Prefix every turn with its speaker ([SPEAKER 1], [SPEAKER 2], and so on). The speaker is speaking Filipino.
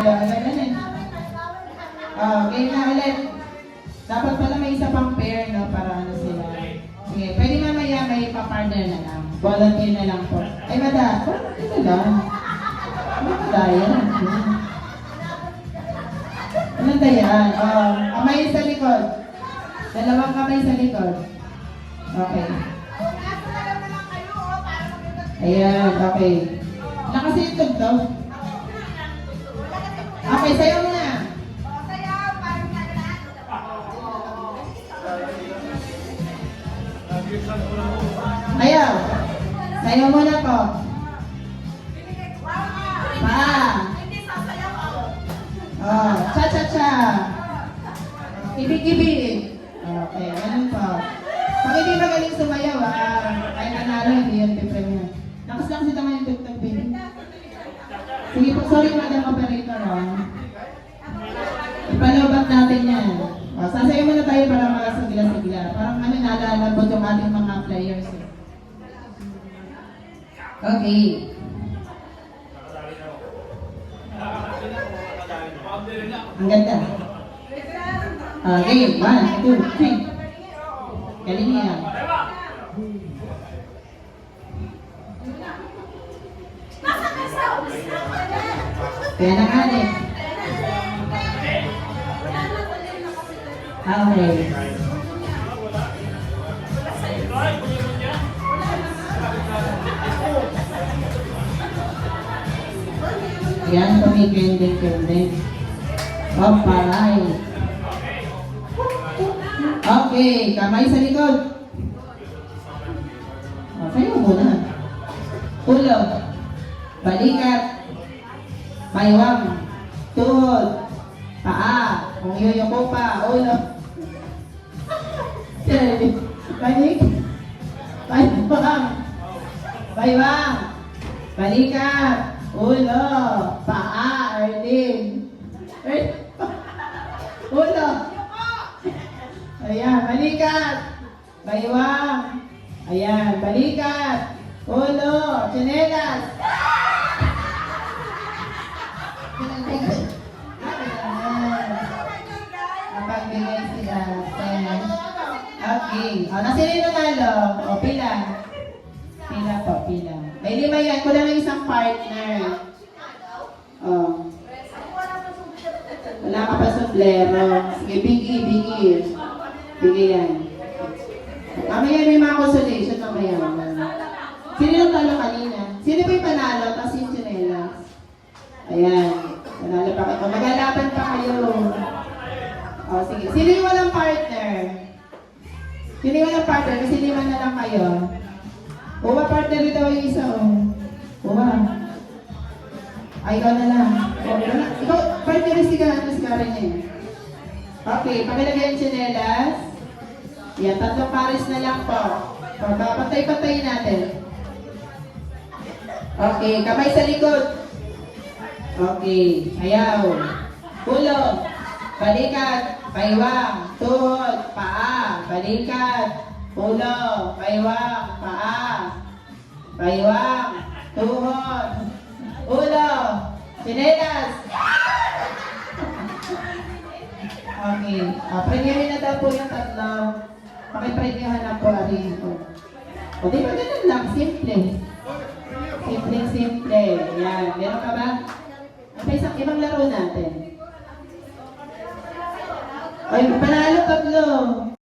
[SPEAKER 1] Ganun. Game na ulit. Dapat pala may isa pang pair, no? Para ano sila. Sige, pwede mamaya may pa-partner na lang. Volunteer na lang po. Ay, mada. Ito lang. Ano ba yan? Anong dayan? Kamay sa likod. Dalawang kamay sa likod. Okay. Ayan, okay. Nakasi yung tugtog. Okay, sayo mo na. Ayaw. Sayo mo na po. Pa. Cha-cha-cha. Ibig-ibig. Okay, ganun po. Pag hindi magaling sumayaw, kahit nanalo, hindi yan pipremyo. Lakas lang si tama yung tugtog, baby. Sige po, sorry madam operator. Ipalobat natin yan. Sasayo muna tayo para makasigla-sigla. Parang nalalabot yung ating mga players. Okay. Ang ganda. Okay, 1, 2, 3. Galing niya. Kaya na nga eh. Okay. Yan, tumikinding-kinding. Paray. Okay, kamay sa likod. Sayo muna. Ulo. Balikat. Baywang. Tuhod. Paa. Kung yuyuko pa. Ulo. Balik. Baywang. Baywang. Balikat. Ulo. Paa. Erling. Ulo. Ayan. Balikat. Baywang. Ayan. Balikat. Ulo. Chinelas. Napagbigay sila. Okay. Nasino yung nanalo? Pila. Pila po, pila. May 5 yan. Kulang lang isang partner. Wala ka pa suplero. Sige, biggie. Biggie yan. Mamaya may mga consolation. Mamaya. Sino yung talo kanina? Sino ba yung panalo? Tapos yung chinelas. Ayan. Panalo pa kayo. Magalaban pa kayo. Sige. Sino yung walang partner? Sino yung walang partner? Kasi 5 na lang kayo. Uwa, partner ito yung isa. Uwa. Ay, ikaw na lang. Ikaw, partneristic ka. Ano si Karen eh. Okay. Pagkalagay yung chinelas. Yan. 3 pares na lang po. Papatay-patayin natin. Okay. Kamay sa likod. Okay. Ayaw. Ulo. Balikat. Baywang. Tuhod. Paa. Balikat. Ulo. Baywang. Paa. Baywang. Tuhod. Ulo. Chinelas. Okay. Premierin na daw po yung 3. Pakipremyohan na po rin ito. O di ba ganun lang? Simple. Simple. Yan. Meron ka ba? Okay, isang ibang laro natin. Ay, panalo 3.